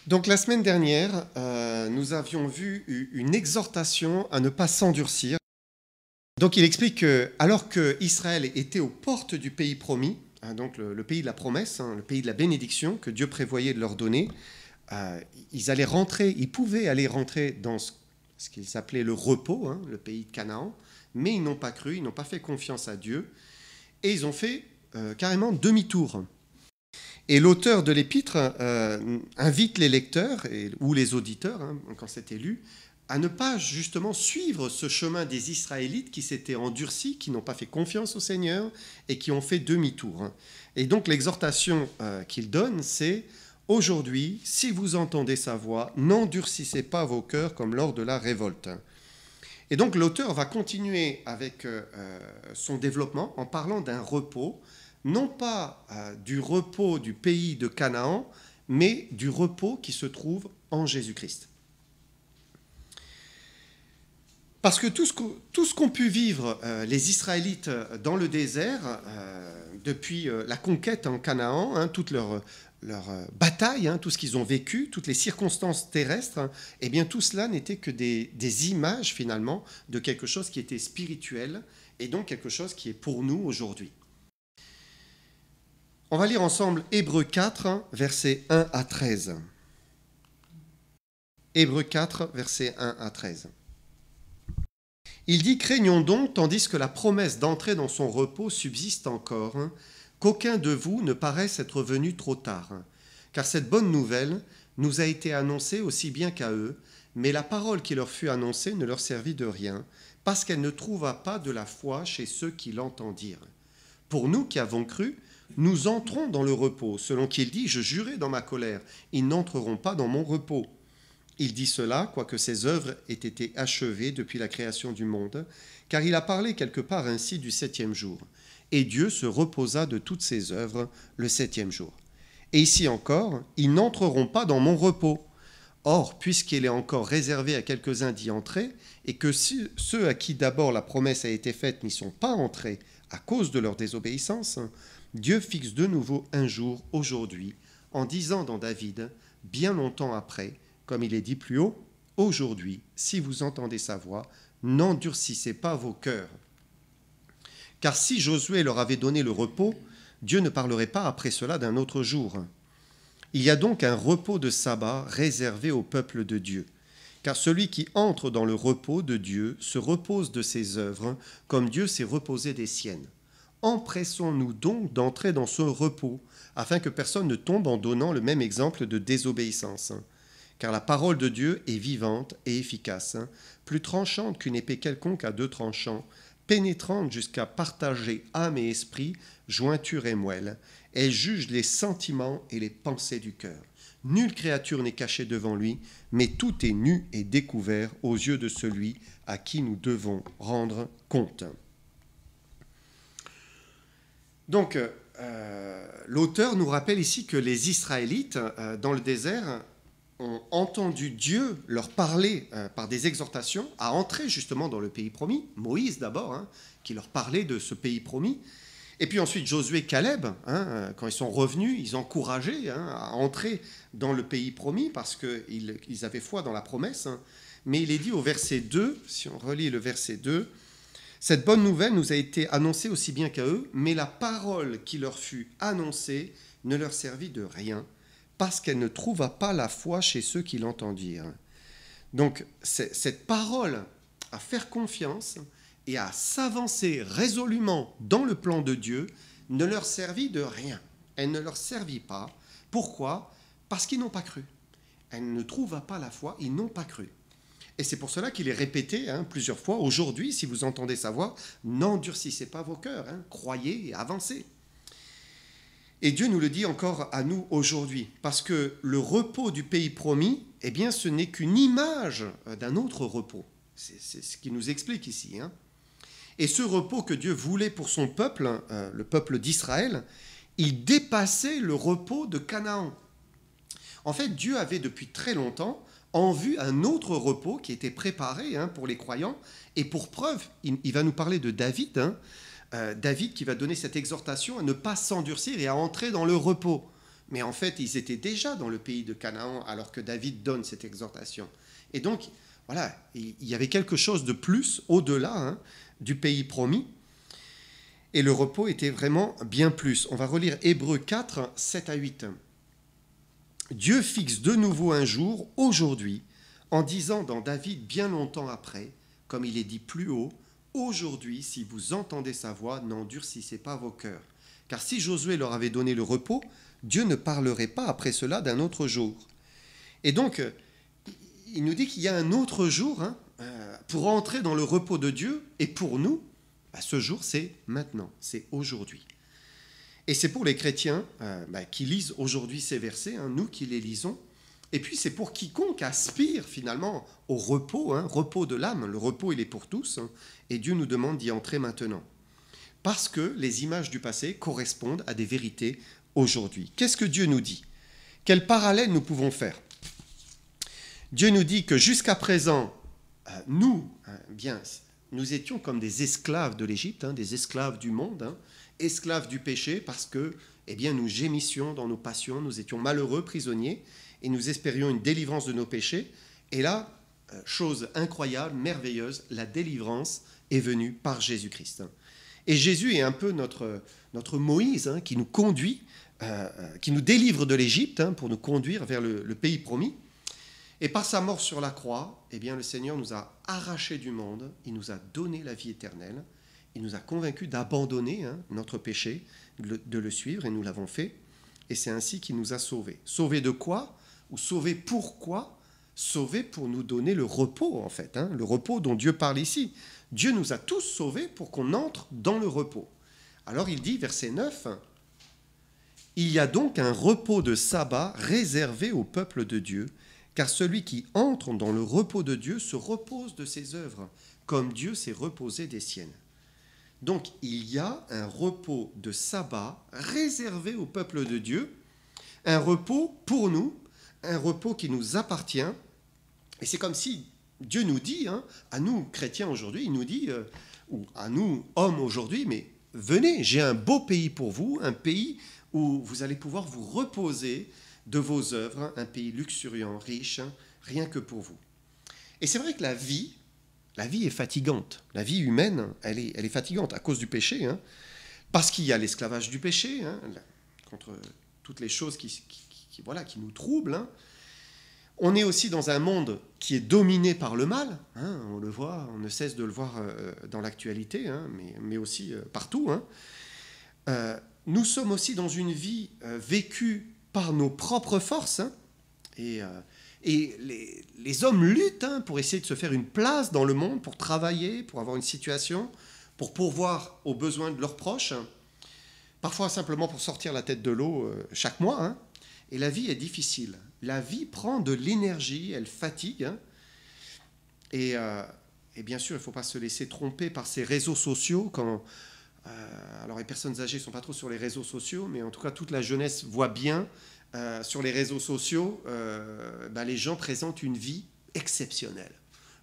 Donc la semaine dernière, nous avions vu une exhortation à ne pas s'endurcir. Donc il explique que alors que Israël était aux portes du pays promis, donc le pays de la promesse, le pays de la bénédiction que Dieu prévoyait de leur donner, ils pouvaient aller rentrer dans ce qu'ils appelaient le repos, le pays de Canaan, mais ils n'ont pas cru, ils n'ont pas fait confiance à Dieu, et ils ont fait carrément demi-tour. Et l'auteur de l'épître invite les lecteurs ou les auditeurs, quand c'était lu, à ne pas justement suivre ce chemin des Israélites qui s'étaient endurcis, qui n'ont pas fait confiance au Seigneur et qui ont fait demi-tour. Et donc l'exhortation qu'il donne, c'est « Aujourd'hui, si vous entendez sa voix, n'endurcissez pas vos cœurs comme lors de la révolte ». Et donc l'auteur va continuer avec son développement en parlant d'un repos, non pas du repos du pays de Canaan, mais du repos qui se trouve en Jésus-Christ. Parce que tout ce qu'ont pu vivre les Israélites dans le désert, depuis la conquête en Canaan, toute leur bataille, tout ce qu'ils ont vécu, toutes les circonstances terrestres, eh bien tout cela n'était que des images finalement de quelque chose qui était spirituel et donc quelque chose qui est pour nous aujourd'hui. On va lire ensemble Hébreux 4, versets 1 à 13. Hébreux 4, versets 1 à 13. Il dit « Craignons donc, tandis que la promesse d'entrer dans son repos subsiste encore, qu'aucun de vous ne paraisse être venu trop tard. Car cette bonne nouvelle nous a été annoncée aussi bien qu'à eux, mais la parole qui leur fut annoncée ne leur servit de rien, parce qu'elle ne trouva pas de la foi chez ceux qui l'entendirent. Pour nous qui avons cru, nous entrons dans le repos, selon qu'il dit « Je jurai dans ma colère, ils n'entreront pas dans mon repos ». Il dit cela, quoique ses œuvres aient été achevées depuis la création du monde, car il a parlé quelque part ainsi du 7e jour. Et Dieu se reposa de toutes ses œuvres le 7e jour. Et ici encore, ils n'entreront pas dans mon repos. Or, puisqu'il est encore réservé à quelques-uns d'y entrer, et que ceux à qui d'abord la promesse a été faite n'y sont pas entrés à cause de leur désobéissance, Dieu fixe de nouveau un jour, aujourd'hui, en disant dans David, bien longtemps après, comme il est dit plus haut, « Aujourd'hui, si vous entendez sa voix, n'endurcissez pas vos cœurs. » Car si Josué leur avait donné le repos, Dieu ne parlerait pas après cela d'un autre jour. Il y a donc un repos de sabbat réservé au peuple de Dieu. Car celui qui entre dans le repos de Dieu se repose de ses œuvres, comme Dieu s'est reposé des siennes. Empressons-nous donc d'entrer dans ce repos, afin que personne ne tombe en donnant le même exemple de désobéissance. Car la parole de Dieu est vivante et efficace, plus tranchante qu'une épée quelconque à 2 tranchants, pénétrante jusqu'à partager âme et esprit, jointure et moelle. Elle juge les sentiments et les pensées du cœur. Nulle créature n'est cachée devant lui, mais tout est nu et découvert aux yeux de celui à qui nous devons rendre compte. Donc, l'auteur nous rappelle ici que les Israélites, dans le désert, ont entendu Dieu leur parler par des exhortations à entrer justement dans le pays promis. Moïse d'abord, qui leur parlait de ce pays promis. Et puis ensuite Josué et Caleb, quand ils sont revenus, ils encourageaient à entrer dans le pays promis parce qu'ils avaient foi dans la promesse. Mais il est dit au verset 2, si on relit le verset 2, « Cette bonne nouvelle nous a été annoncée aussi bien qu'à eux, mais la parole qui leur fut annoncée ne leur servit de rien, parce qu'elle ne trouva pas la foi chez ceux qui l'entendirent. » Donc, cette parole à faire confiance et à s'avancer résolument dans le plan de Dieu ne leur servit de rien. Elle ne leur servit pas. Pourquoi ? Parce qu'ils n'ont pas cru. Elle ne trouva pas la foi, ils n'ont pas cru. Et c'est pour cela qu'il est répété plusieurs fois, « Aujourd'hui, si vous entendez sa voix, n'endurcissez pas vos cœurs, croyez et avancez. » Et Dieu nous le dit encore à nous aujourd'hui, parce que le repos du pays promis, eh bien, ce n'est qu'une image d'un autre repos. C'est ce qu'il nous explique ici. Et ce repos que Dieu voulait pour son peuple, le peuple d'Israël, il dépassait le repos de Canaan. En fait, Dieu avait depuis très longtemps en vue un autre repos qui était préparé pour les croyants. Et pour preuve, il va nous parler de David, David qui va donner cette exhortation à ne pas s'endurcir et à entrer dans le repos. Mais en fait, ils étaient déjà dans le pays de Canaan alors que David donne cette exhortation. Et donc, voilà, il y avait quelque chose de plus au-delà du pays promis. Et le repos était vraiment bien plus. On va relire Hébreux 4, 7 à 8. Dieu fixe de nouveau un jour, aujourd'hui, en disant dans David bien longtemps après, comme il est dit plus haut, aujourd'hui, si vous entendez sa voix, n'endurcissez pas vos cœurs. Car si Josué leur avait donné le repos, Dieu ne parlerait pas après cela d'un autre jour. Et donc, il nous dit qu'il y a un autre jour pour entrer dans le repos de Dieu. Et pour nous, ce jour, c'est maintenant, c'est aujourd'hui. Et c'est pour les chrétiens qui lisent aujourd'hui ces versets, nous qui les lisons. Et puis c'est pour quiconque aspire finalement au repos, repos de l'âme. Le repos, il est pour tous. Et Dieu nous demande d'y entrer maintenant. Parce que les images du passé correspondent à des vérités aujourd'hui. Qu'est-ce que Dieu nous dit? Quel parallèle nous pouvons faire? Dieu nous dit que jusqu'à présent, nous étions comme des esclaves de l'Égypte, des esclaves du monde, esclaves du péché, parce que nous gémissions dans nos passions, nous étions malheureux, prisonniers, et nous espérions une délivrance de nos péchés. Et là, chose incroyable, merveilleuse, la délivrance est venue par Jésus-Christ. Et Jésus est un peu notre Moïse qui nous conduit, qui nous délivre de l'Égypte pour nous conduire vers le pays promis. Et par sa mort sur la croix, le Seigneur nous a arrachés du monde, il nous a donné la vie éternelle, il nous a convaincus d'abandonner notre péché, de le suivre, et nous l'avons fait. Et c'est ainsi qu'il nous a sauvés. Sauvés de quoi? Ou sauvés pourquoi? Sauvés pour nous donner le repos, en fait, le repos dont Dieu parle ici. Dieu nous a tous sauvés pour qu'on entre dans le repos. Alors il dit, verset 9, « Il y a donc un repos de sabbat réservé au peuple de Dieu, car celui qui entre dans le repos de Dieu se repose de ses œuvres, comme Dieu s'est reposé des siennes. » Donc il y a un repos de sabbat réservé au peuple de Dieu, un repos pour nous, un repos qui nous appartient. Et c'est comme si Dieu nous dit, à nous chrétiens aujourd'hui, il nous dit, ou à nous hommes aujourd'hui, mais venez, j'ai un beau pays pour vous, un pays où vous allez pouvoir vous reposer de vos œuvres, un pays luxuriant, riche, rien que pour vous. Et c'est vrai que la vie est fatigante. La vie humaine, elle est fatigante à cause du péché, parce qu'il y a l'esclavage du péché, contre toutes les choses qui nous troublent. On est aussi dans un monde qui est dominé par le mal, on le voit, on ne cesse de le voir dans l'actualité, mais aussi partout. Nous sommes aussi dans une vie vécue par nos propres forces, et les hommes luttent pour essayer de se faire une place dans le monde, pour travailler, pour avoir une situation, pour pourvoir aux besoins de leurs proches, parfois simplement pour sortir la tête de l'eau chaque mois. Et la vie est difficile. La vie prend de l'énergie, elle fatigue. Et bien sûr, il ne faut pas se laisser tromper par ces réseaux sociaux. Alors les personnes âgées ne sont pas trop sur les réseaux sociaux, mais en tout cas toute la jeunesse voit bien sur les réseaux sociaux, les gens présentent une vie exceptionnelle.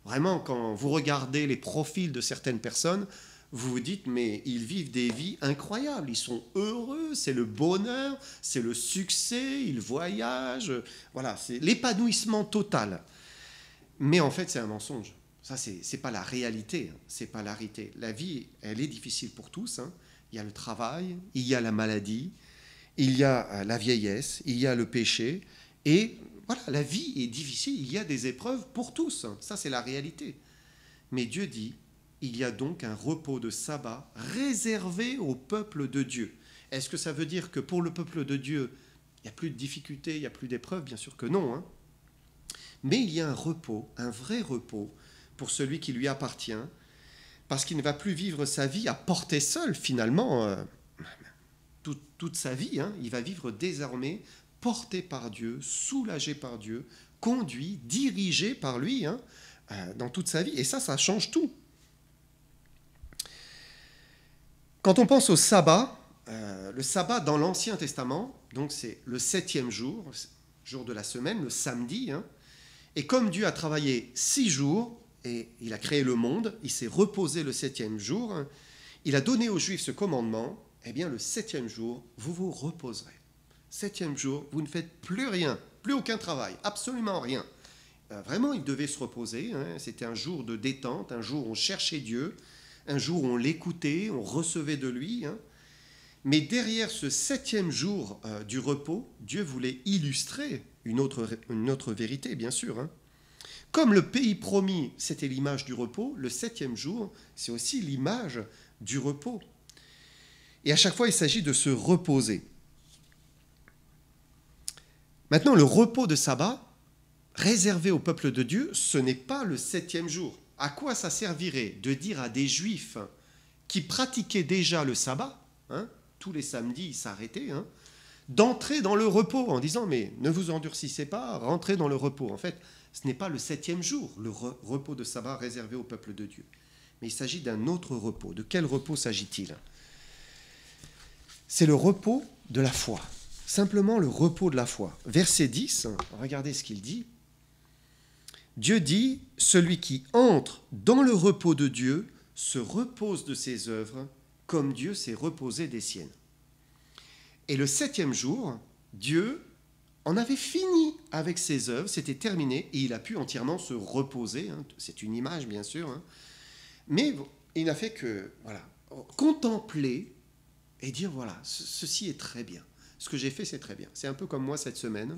Vraiment, quand vous regardez les profils de certaines personnes, vous vous dites, mais ils vivent des vies incroyables, ils sont heureux, c'est le bonheur, c'est le succès, ils voyagent, voilà, c'est l'épanouissement total. Mais en fait, c'est un mensonge. Ça, c'est pas la réalité, c'est pas la réalité. La vie, elle est difficile pour tous. Il y a le travail, il y a la maladie, il y a la vieillesse, il y a le péché, et voilà, la vie est difficile, il y a des épreuves pour tous, ça c'est la réalité. Mais Dieu dit, il y a donc un repos de sabbat réservé au peuple de Dieu. Est-ce que ça veut dire que pour le peuple de Dieu, il n'y a plus de difficultés, il n'y a plus d'épreuves? Bien sûr que non. Mais il y a un repos, un vrai repos, pour celui qui lui appartient, parce qu'il ne va plus vivre sa vie à porter seul, finalement, toute sa vie. Il va vivre désormais porté par Dieu, soulagé par Dieu, conduit, dirigé par lui dans toute sa vie. Et ça change tout. Quand on pense au sabbat, le sabbat dans l'Ancien Testament, donc c'est le 7e jour, jour de la semaine, le samedi. Et comme Dieu a travaillé 6 jours, et il a créé le monde, il s'est reposé le 7e jour, il a donné aux Juifs ce commandement, le 7e jour, vous vous reposerez. 7e jour, vous ne faites plus rien, plus aucun travail, absolument rien. Vraiment, il devait se reposer. Hein. C'était un jour de détente, un jour où on cherchait Dieu, un jour où on l'écoutait, on recevait de lui. Hein. Mais derrière ce 7e jour du repos, Dieu voulait illustrer une autre vérité, bien sûr. Hein. Comme le pays promis, c'était l'image du repos, le 7e jour, c'est aussi l'image du repos. Et à chaque fois, il s'agit de se reposer. Maintenant, le repos de sabbat, réservé au peuple de Dieu, ce n'est pas le 7e jour. À quoi ça servirait de dire à des Juifs qui pratiquaient déjà le sabbat, hein, tous les samedis, ils s'arrêtaient, hein, d'entrer dans le repos en disant « mais ne vous endurcissez pas, rentrez dans le repos ». En fait, ce n'est pas le 7e jour, le repos de sabbat réservé au peuple de Dieu. Mais il s'agit d'un autre repos. De quel repos s'agit-il ? C'est le repos de la foi. Simplement le repos de la foi. Verset 10, regardez ce qu'il dit. Dieu dit, celui qui entre dans le repos de Dieu se repose de ses œuvres comme Dieu s'est reposé des siennes. Et le 7e jour, Dieu en avait fini avec ses œuvres, c'était terminé, et il a pu entièrement se reposer. Hein, c'est une image, bien sûr. Hein, mais il n'a fait que contempler et dire, voilà, ceci est très bien. Ce que j'ai fait, c'est très bien. C'est un peu comme moi cette semaine.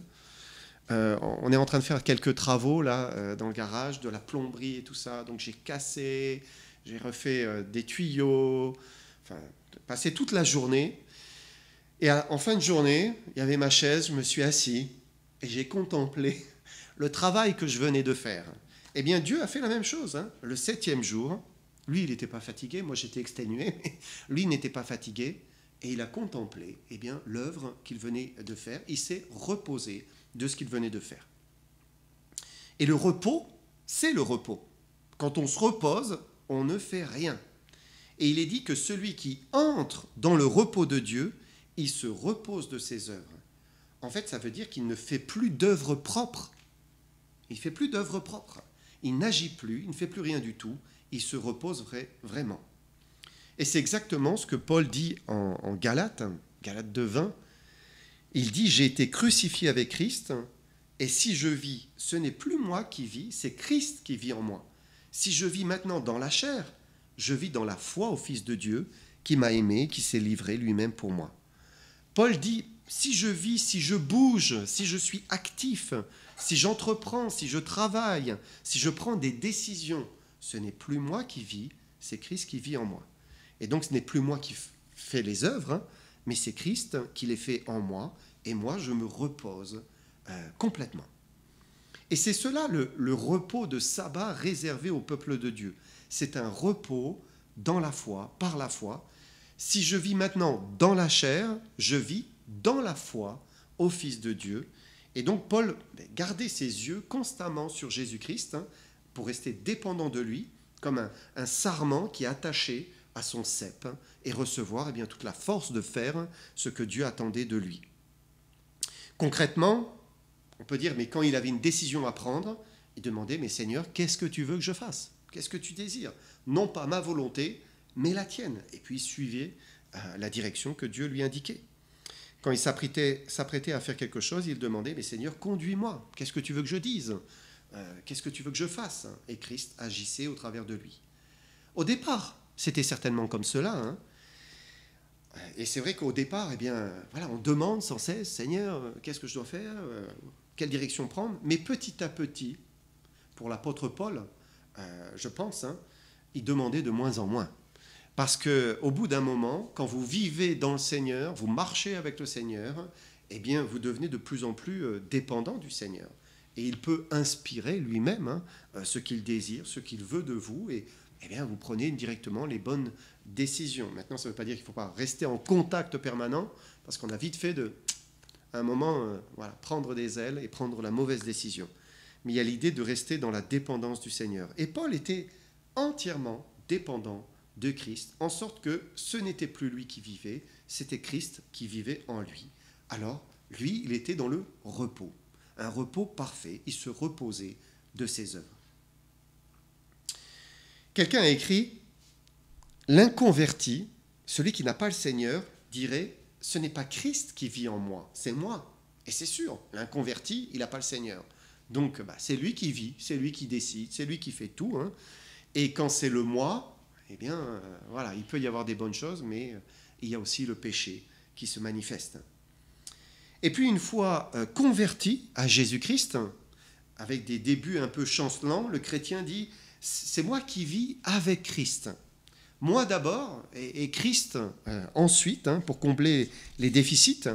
On est en train de faire quelques travaux là dans le garage, de la plomberie et tout ça. Donc j'ai cassé, j'ai refait des tuyaux, enfin, passé toute la journée. Et en fin de journée, il y avait ma chaise, je me suis assis et j'ai contemplé le travail que je venais de faire. Eh bien, Dieu a fait la même chose. Hein. Le 7e jour, lui, il n'était pas fatigué, moi j'étais exténué, mais lui n'était pas fatigué. Et il a contemplé l'œuvre qu'il venait de faire. Il s'est reposé de ce qu'il venait de faire. Et le repos, c'est le repos. Quand on se repose, on ne fait rien. Et il est dit que celui qui entre dans le repos de Dieu, il se repose de ses œuvres. En fait, ça veut dire qu'il ne fait plus d'œuvres propres. Il ne fait plus d'œuvres propres. Il n'agit plus, il ne fait plus rien du tout. Il se repose vraiment. Et c'est exactement ce que Paul dit en Galates, Galates 2:20. Il dit « J'ai été crucifié avec Christ, et si je vis, ce n'est plus moi qui vis, c'est Christ qui vit en moi. Si je vis maintenant dans la chair, je vis dans la foi au Fils de Dieu, qui m'a aimé, qui s'est livré lui-même pour moi. » Paul dit « Si je vis, si je bouge, si je suis actif, si j'entreprends, si je travaille, si je prends des décisions, ce n'est plus moi qui vis, c'est Christ qui vit en moi. » Et donc, ce n'est plus moi qui fais les œuvres, hein, mais c'est Christ qui les fait en moi, et moi, je me repose complètement. Et c'est cela le repos de sabbat réservé au peuple de Dieu. C'est un repos dans la foi, par la foi. Si je vis maintenant dans la chair, je vis dans la foi au Fils de Dieu. Et donc, Paul gardait ses yeux constamment sur Jésus-Christ hein, pour rester dépendant de lui, comme un sarment qui est attaché à son cep et recevoir toute la force de faire ce que Dieu attendait de lui. Concrètement, on peut dire, mais quand il avait une décision à prendre, il demandait, mais Seigneur, qu'est-ce que tu veux que je fasse ? Qu'est-ce que tu désires ? Non pas ma volonté, mais la tienne. Et puis il suivait la direction que Dieu lui indiquait. Quand il s'apprêtait à faire quelque chose, il demandait, mais Seigneur, conduis-moi. Qu'est-ce que tu veux que je dise ? Qu'est-ce que tu veux que je fasse ? Et Christ agissait au travers de lui. Au départ, c'était certainement comme cela. Hein. Et c'est vrai qu'au départ, on demande sans cesse, Seigneur, qu'est-ce que je dois faire ? Quelle direction prendre ? Mais petit à petit, pour l'apôtre Paul, je pense, hein, il demandait de moins en moins. Parce qu'au bout d'un moment, quand vous vivez dans le Seigneur, vous marchez avec le Seigneur, vous devenez de plus en plus dépendant du Seigneur. Et il peut inspirer lui-même hein, ce qu'il désire, ce qu'il veut de vous, et vous prenez directement les bonnes décisions. Maintenant, ça ne veut pas dire qu'il ne faut pas rester en contact permanent, parce qu'on a vite fait à un moment, prendre des ailes et prendre la mauvaise décision. Mais il y a l'idée de rester dans la dépendance du Seigneur. Et Paul était entièrement dépendant de Christ, en sorte que ce n'était plus lui qui vivait, c'était Christ qui vivait en lui. Alors, lui, il était dans le repos, un repos parfait, il se reposait de ses œuvres. Quelqu'un a écrit « L'inconverti, celui qui n'a pas le Seigneur, dirait « ce n'est pas Christ qui vit en moi, c'est moi. Et c'est sûr, l'inconverti, il n'a pas le Seigneur. Donc, c'est lui qui vit, c'est lui qui décide, c'est lui qui fait tout. Hein. Et quand c'est le moi, eh bien, voilà, il peut y avoir des bonnes choses, mais il y a aussi le péché qui se manifeste. Et puis, une fois converti à Jésus-Christ, avec des débuts un peu chancelants, le chrétien dit « c'est moi qui vis avec Christ ». Moi d'abord, et Christ ensuite, hein, pour combler les déficits.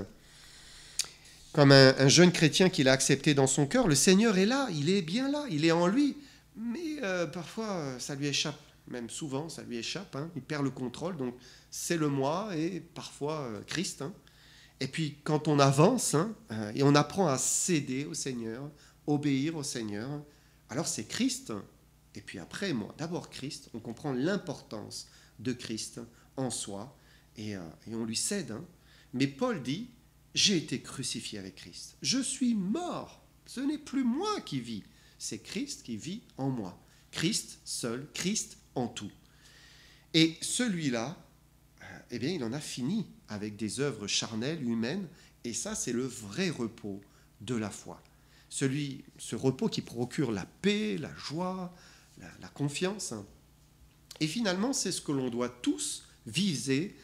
Comme un jeune chrétien qui l'a accepté dans son cœur, le Seigneur est là, il est bien là, il est en lui. Mais parfois, ça lui échappe, même souvent, ça lui échappe. Hein, il perd le contrôle, donc c'est le moi et parfois Christ. Hein. Et puis quand on avance, hein, et on apprend à céder au Seigneur, obéir au Seigneur, alors c'est Christ. Et puis après, moi, d'abord Christ, on comprend l'importance de Christ en soi, et on lui cède. Hein. Mais Paul dit, j'ai été crucifié avec Christ. Je suis mort. Ce n'est plus moi qui vis, c'est Christ qui vit en moi. Christ seul, Christ en tout. Et celui-là, eh bien, il en a fini avec des œuvres charnelles, humaines, et ça, c'est le vrai repos de la foi. Ce repos qui procure la paix, la joie, la confiance. Et finalement, c'est ce que l'on doit tous viser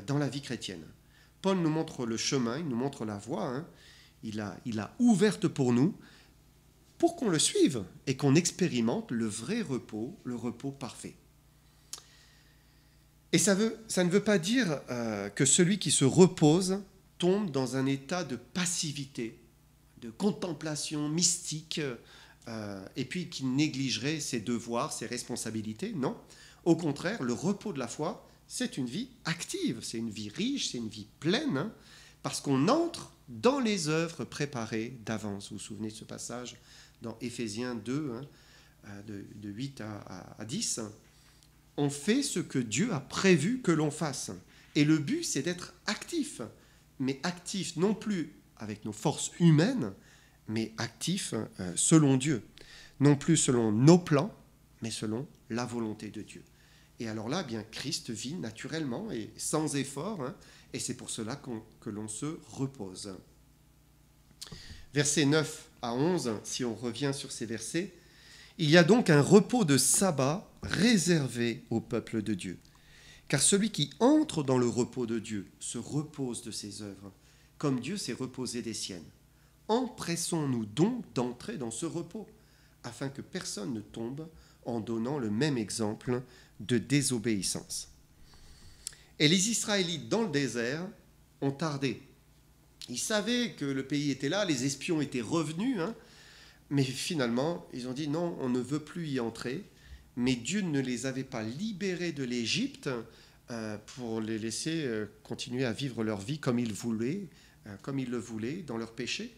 dans la vie chrétienne. Paul nous montre le chemin, il nous montre la voie. Hein. Il a ouverte pour nous, pour qu'on le suive et qu'on expérimente le vrai repos, le repos parfait. Et ça ne veut pas dire que celui qui se repose tombe dans un état de passivité, de contemplation mystique, et puis qui négligerait ses devoirs, ses responsabilités. Non. Au contraire, le repos de la foi, c'est une vie active, c'est une vie riche, c'est une vie pleine, hein, parce qu'on entre dans les œuvres préparées d'avance. Vous vous souvenez de ce passage dans Éphésiens 2, hein, de 8 à 10. On fait ce que Dieu a prévu que l'on fasse. Et le but, c'est d'être actif, mais actif non plus avec nos forces humaines, mais actif selon Dieu. Non plus selon nos plans, mais selon la volonté de Dieu. Et alors là, bien, Christ vit naturellement et sans effort, hein, et c'est pour cela que l'on se repose. Versets 9 à 11, si on revient sur ces versets, il y a donc un repos de sabbat réservé au peuple de Dieu. Car celui qui entre dans le repos de Dieu se repose de ses œuvres, comme Dieu s'est reposé des siennes. Empressons-nous donc d'entrer dans ce repos, afin que personne ne tombe en donnant le même exemple de désobéissance. Et les Israélites dans le désert ont tardé. Ils savaient que le pays était là, les espions étaient revenus, hein, mais finalement, ils ont dit non, on ne veut plus y entrer. Mais Dieu ne les avait pas libérés de l'Égypte pour les laisser continuer à vivre leur vie comme ils le voulaient, dans leur péché.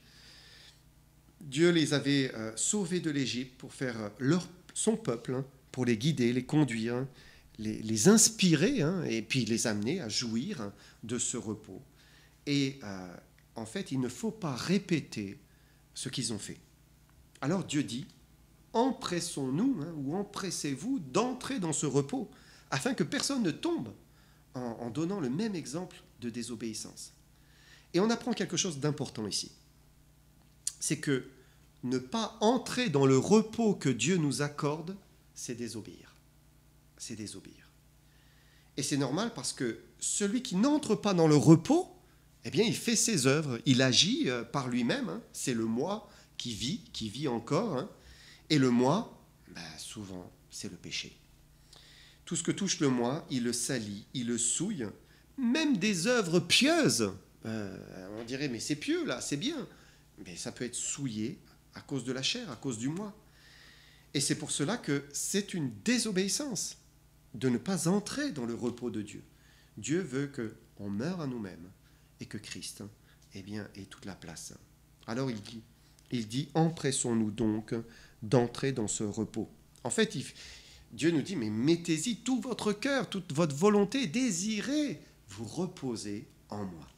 Dieu les avait sauvés de l'Égypte pour faire son peuple, hein, pour les guider, les conduire, les inspirer, hein, et puis les amener à jouir de ce repos. Et en fait, il ne faut pas répéter ce qu'ils ont fait. Alors Dieu dit, empressons-nous, hein, ou empressez-vous d'entrer dans ce repos, afin que personne ne tombe en donnant le même exemple de désobéissance. Et on apprend quelque chose d'important ici. C'est que ne pas entrer dans le repos que Dieu nous accorde, c'est désobéir. C'est désobéir. Et c'est normal parce que celui qui n'entre pas dans le repos, eh bien, il fait ses œuvres, il agit par lui-même. Hein. C'est le moi qui vit encore. Hein. Et le moi, souvent, c'est le péché. Tout ce que touche le moi, il le salit, il le souille. Même des œuvres pieuses, on dirait, mais c'est pieux là, c'est bien. Mais ça peut être souillé à cause de la chair, à cause du moi. Et c'est pour cela que c'est une désobéissance de ne pas entrer dans le repos de Dieu. Dieu veut qu'on meure à nous-mêmes et que Christ, eh bien, ait toute la place. Alors il dit, empressons-nous donc d'entrer dans ce repos. En fait, Dieu nous dit, mais mettez-y tout votre cœur, toute votre volonté, désirez vous reposer en moi.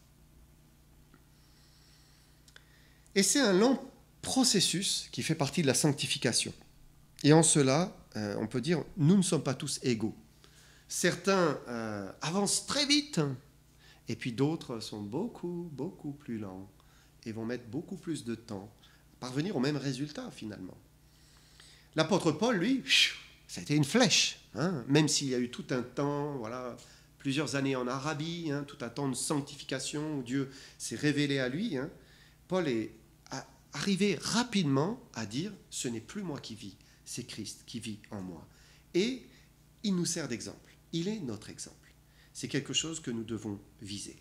Et c'est un lent processus qui fait partie de la sanctification. Et en cela, on peut dire, nous ne sommes pas tous égaux. Certains avancent très vite Et puis d'autres sont beaucoup, beaucoup plus lents et vont mettre beaucoup plus de temps à parvenir au même résultat finalement. L'apôtre Paul, lui, ça a été une flèche, hein, même s'il y a eu tout un temps, voilà, plusieurs années en Arabie, hein, tout un temps de sanctification où Dieu s'est révélé à lui. Hein, Paul est arrivé rapidement à dire « ce n'est plus moi qui vis, c'est Christ qui vit en moi ». Et il nous sert d'exemple, il est notre exemple. C'est quelque chose que nous devons viser.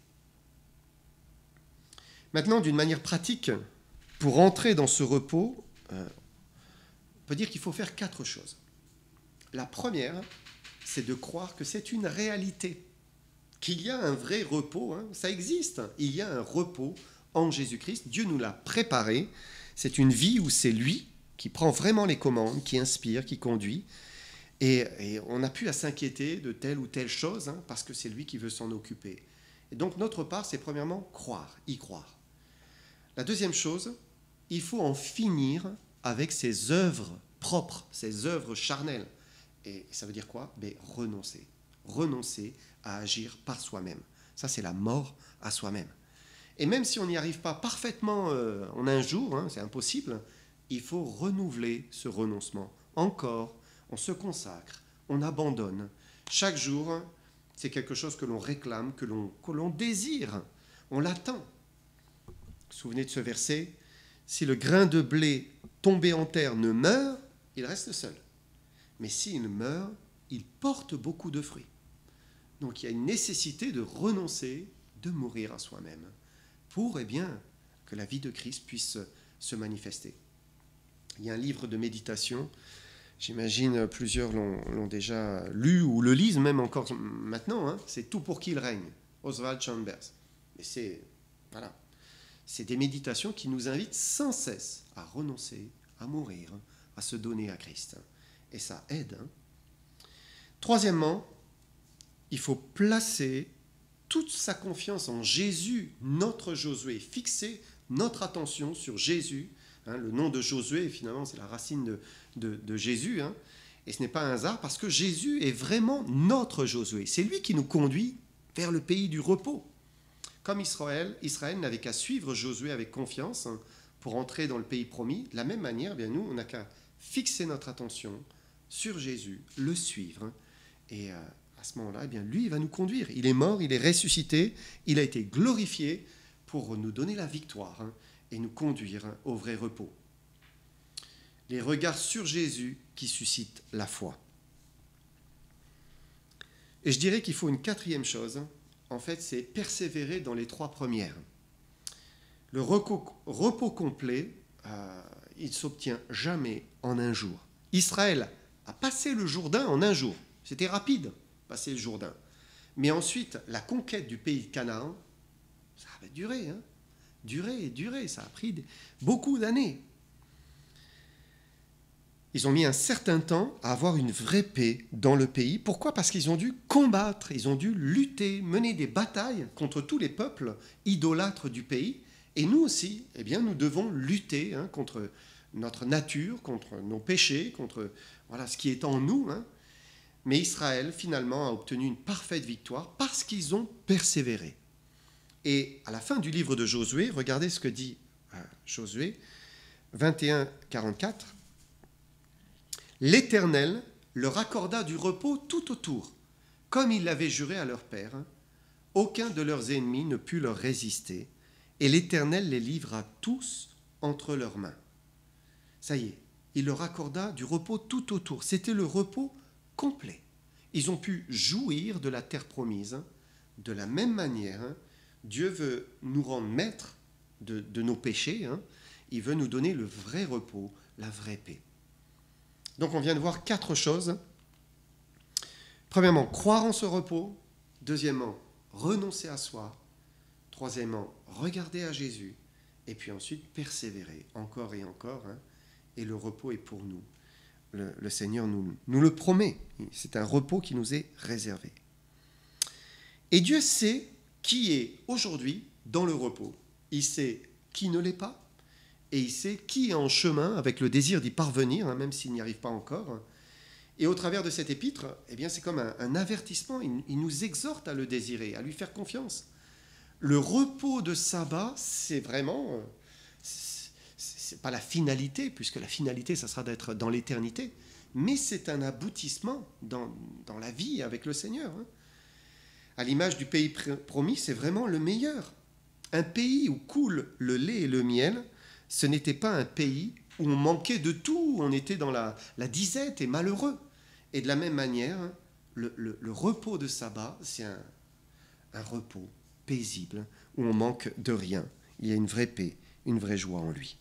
Maintenant, d'une manière pratique, pour entrer dans ce repos, on peut dire qu'il faut faire 4 choses. La première, c'est de croire que c'est une réalité, qu'il y a un vrai repos, hein, ça existe, il y a un repos en Jésus-Christ, Dieu nous l'a préparé, c'est une vie où c'est lui qui prend vraiment les commandes, qui inspire, qui conduit, et on n'a plus à s'inquiéter de telle ou telle chose, hein, parce que c'est lui qui veut s'en occuper. Et donc notre part, c'est premièrement croire, y croire. La deuxième chose, il faut en finir avec ses œuvres propres, ses œuvres charnelles. Et ça veut dire quoi ? Renoncer. Renoncer à agir par soi-même. Ça, c'est la mort à soi-même. Et même si on n'y arrive pas parfaitement en un jour, hein, c'est impossible, il faut renouveler ce renoncement. Encore, on se consacre, on abandonne. Chaque jour, c'est quelque chose que l'on réclame, que l'on désire, on l'attend. Vous vous souvenez de ce verset ? Si le grain de blé tombé en terre ne meurt, il reste seul. Mais s'il meurt, il porte beaucoup de fruits. Donc il y a une nécessité de renoncer, de mourir à soi-même, pour que la vie de Christ puisse se manifester. Il y a un livre de méditation, j'imagine plusieurs l'ont déjà lu ou le lisent même encore maintenant, hein, c'est « Tout pour qu'il règne », Oswald Chambers. Mais c'est des méditations qui nous invitent sans cesse à renoncer, à mourir, à se donner à Christ. Et ça aide. Hein. Troisièmement, il faut placer toute sa confiance en Jésus, notre Josué, fixer notre attention sur Jésus. Hein, le nom de Josué, finalement, c'est la racine de Jésus. Hein, et ce n'est pas un hasard parce que Jésus est vraiment notre Josué. C'est lui qui nous conduit vers le pays du repos. Comme Israël n'avait qu'à suivre Josué avec confiance hein, pour entrer dans le pays promis, de la même manière, nous, on n'a qu'à fixer notre attention sur Jésus, le suivre. Hein, et à ce moment-là, lui, il va nous conduire. Il est mort, il est ressuscité, il a été glorifié pour nous donner la victoire hein, et nous conduire hein, au vrai repos. Les regards sur Jésus qui suscitent la foi. Et je dirais qu'il faut une 4e chose, en fait, c'est persévérer dans les 3 premières. Le repos complet, il ne s'obtient jamais en un jour. Israël a passé le Jourdain en un jour. C'était rapide, passer le Jourdain. Mais ensuite, la conquête du pays de Canaan, ça avait duré. Hein, duré. Ça a pris beaucoup d'années. Ils ont mis un certain temps à avoir une vraie paix dans le pays. Pourquoi ? Parce qu'ils ont dû combattre, ils ont dû lutter, mener des batailles contre tous les peuples idolâtres du pays. Et nous aussi, nous devons lutter hein, contre notre nature, contre nos péchés, contre ce qui est en nous. Hein. Mais Israël, finalement, a obtenu une parfaite victoire parce qu'ils ont persévéré. Et à la fin du livre de Josué, regardez ce que dit Josué 21, 44. L'Éternel leur accorda du repos tout autour, comme il l'avait juré à leur père. Aucun de leurs ennemis ne put leur résister, et l'Éternel les livra tous entre leurs mains. Ça y est, il leur accorda du repos tout autour. C'était le repos complet. Ils ont pu jouir de la terre promise. De la même manière, Dieu veut nous rendre maîtres de nos péchés. Hein. Il veut nous donner le vrai repos, la vraie paix. Donc on vient de voir 4 choses. Premièrement, croire en ce repos. Deuxièmement, renoncer à soi. Troisièmement, regarder à Jésus. Et puis ensuite, persévérer encore et encore. Hein, et le repos est pour nous. Le Seigneur nous le promet. C'est un repos qui nous est réservé. Et Dieu sait qui est aujourd'hui dans le repos. Il sait qui ne l'est pas. Et il sait qui est en chemin avec le désir d'y parvenir, hein, même s'il n'y arrive pas encore. Et au travers de cet épître, c'est comme un avertissement. Il nous exhorte à le désirer, à lui faire confiance. Le repos de sabbat, c'est vraiment, c'est pas la finalité, puisque la finalité, ça sera d'être dans l'éternité, mais c'est un aboutissement dans la vie avec le Seigneur. À l'image du pays promis, c'est vraiment le meilleur. Un pays où coule le lait et le miel, ce n'était pas un pays où on manquait de tout, on était dans la disette et malheureux. Et de la même manière, le repos de sabbat, c'est un repos paisible, où on manque de rien. Il y a une vraie paix, une vraie joie en lui.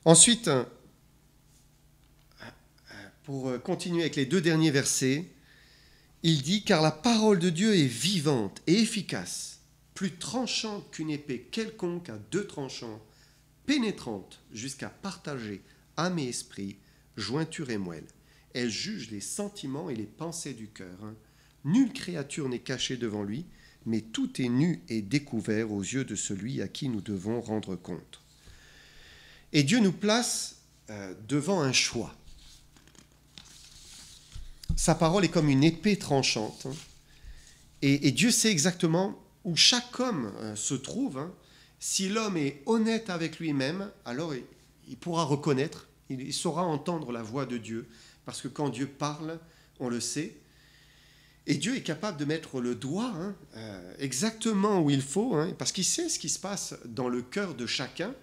Ensuite, pour continuer avec les 2 derniers versets, il dit « Car la parole de Dieu est vivante et efficace, plus tranchante qu'une épée quelconque à 2 tranchants, pénétrante jusqu'à partager âme et esprit, jointure et moelle. Elle juge les sentiments et les pensées du cœur. Nulle créature n'est cachée devant lui, mais tout est nu et découvert aux yeux de celui à qui nous devons rendre compte. » Et Dieu nous place devant un choix. Sa parole est comme une épée tranchante. Et Dieu sait exactement où chaque homme se trouve. Si l'homme est honnête avec lui-même, alors il pourra reconnaître, il saura entendre la voix de Dieu. Parce que quand Dieu parle, on le sait. Et Dieu est capable de mettre le doigt exactement où il faut, parce qu'il sait ce qui se passe dans le cœur de chacun.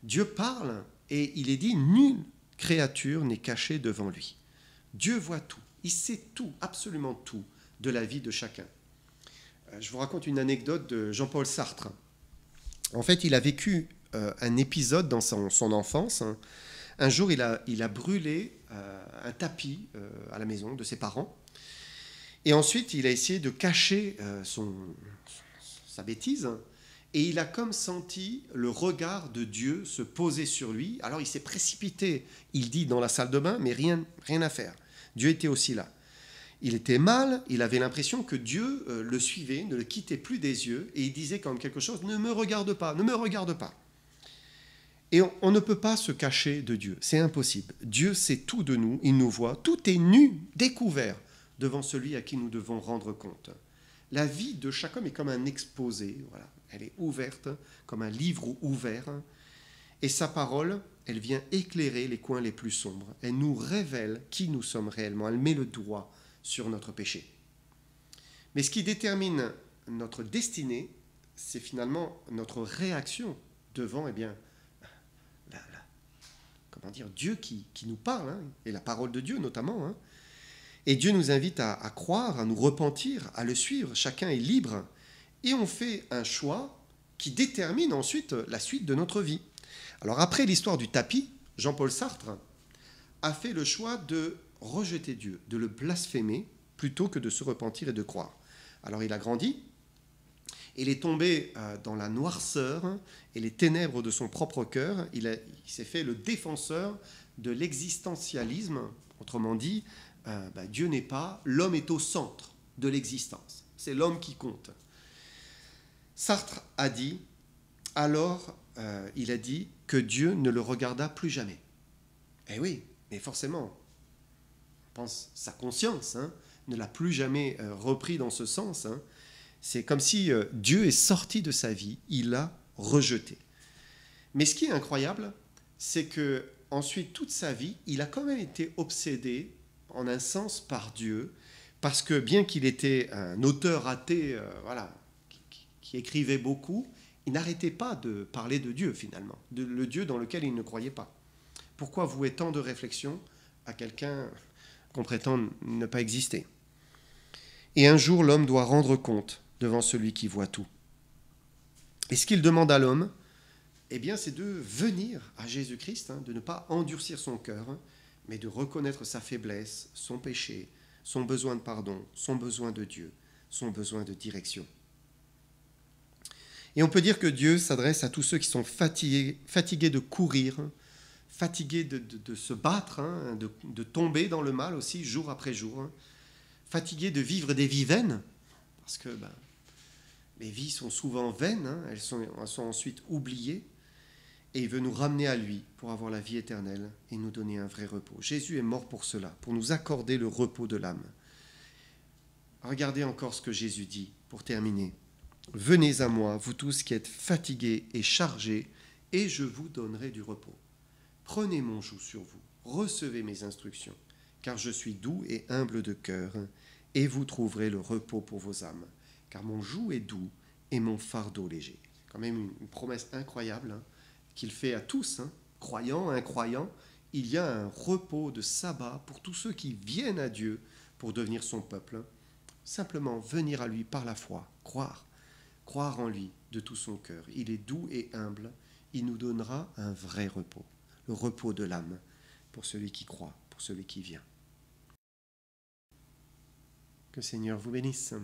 Dieu parle et il est dit « Nulle créature n'est cachée devant lui ». Dieu voit tout, il sait tout, absolument tout de la vie de chacun. Je vous raconte une anecdote de Jean-Paul Sartre. En fait, il a vécu un épisode dans son enfance. Un jour, il a brûlé un tapis à la maison de ses parents. Et ensuite, il a essayé de cacher sa bêtise. Et il a comme senti le regard de Dieu se poser sur lui. Alors il s'est précipité, il dit, dans la salle de bain, mais rien à faire. Dieu était aussi là. Il était mal, il avait l'impression que Dieu le suivait, ne le quittait plus des yeux, et il disait comme quelque chose, ne me regarde pas, ne me regarde pas. Et on ne peut pas se cacher de Dieu, c'est impossible. Dieu sait tout de nous, il nous voit, tout est nu, découvert devant celui à qui nous devons rendre compte. La vie de chaque homme est comme un exposé, voilà. Elle est ouverte, comme un livre ouvert, et sa parole, elle vient éclairer les coins les plus sombres. Elle nous révèle qui nous sommes réellement, elle met le doigt sur notre péché. Mais ce qui détermine notre destinée, c'est finalement notre réaction devant, Dieu qui nous parle, et la parole de Dieu notamment. Et Dieu nous invite à croire, à nous repentir, à le suivre. Chacun est libre. Et on fait un choix qui détermine ensuite la suite de notre vie. Alors après l'histoire du tapis, Jean-Paul Sartre a fait le choix de rejeter Dieu, de le blasphémer, plutôt que de se repentir et de croire. Alors il a grandi, il est tombé dans la noirceur et les ténèbres de son propre cœur. Il s'est fait le défenseur de l'existentialisme. Autrement dit, Dieu n'est pas, l'homme est au centre de l'existence. C'est l'homme qui compte. Sartre a dit, il a dit que Dieu ne le regarda plus jamais. Eh oui, mais forcément, on pense sa conscience ne l'a plus jamais repris dans ce sens. C'est comme si Dieu est sorti de sa vie, il l'a rejeté. Mais ce qui est incroyable, c'est que ensuite toute sa vie, il a quand même été obsédé en un sens par Dieu, parce que bien qu'il était un auteur athée, qui écrivait beaucoup, il n'arrêtait pas de parler de Dieu finalement, le Dieu dans lequel il ne croyait pas. Pourquoi vouer tant de réflexion à quelqu'un qu'on prétend ne pas exister? Et un jour, l'homme doit rendre compte devant celui qui voit tout. Et ce qu'il demande à l'homme, c'est de venir à Jésus-Christ, de ne pas endurcir son cœur, mais de reconnaître sa faiblesse, son péché, son besoin de pardon, son besoin de Dieu, son besoin de direction. Et on peut dire que Dieu s'adresse à tous ceux qui sont fatigués de courir, fatigués de se battre, de tomber dans le mal aussi jour après jour, fatigués de vivre des vies vaines, parce que les vies sont souvent vaines, elles sont ensuite oubliées, et il veut nous ramener à lui pour avoir la vie éternelle et nous donner un vrai repos. Jésus est mort pour cela, pour nous accorder le repos de l'âme. Regardez encore ce que Jésus dit pour terminer. Venez à moi, vous tous qui êtes fatigués et chargés, et je vous donnerai du repos. Prenez mon joug sur vous, recevez mes instructions, car je suis doux et humble de cœur, et vous trouverez le repos pour vos âmes, car mon joug est doux et mon fardeau léger. C'est quand même une promesse incroyable qu'il fait à tous, croyants, incroyants. Il y a un repos de sabbat pour tous ceux qui viennent à Dieu pour devenir son peuple. Simplement venir à lui par la foi, croire en lui de tout son cœur. Il est doux et humble, il nous donnera un vrai repos, le repos de l'âme pour celui qui croit, pour celui qui vient. Que le Seigneur vous bénisse.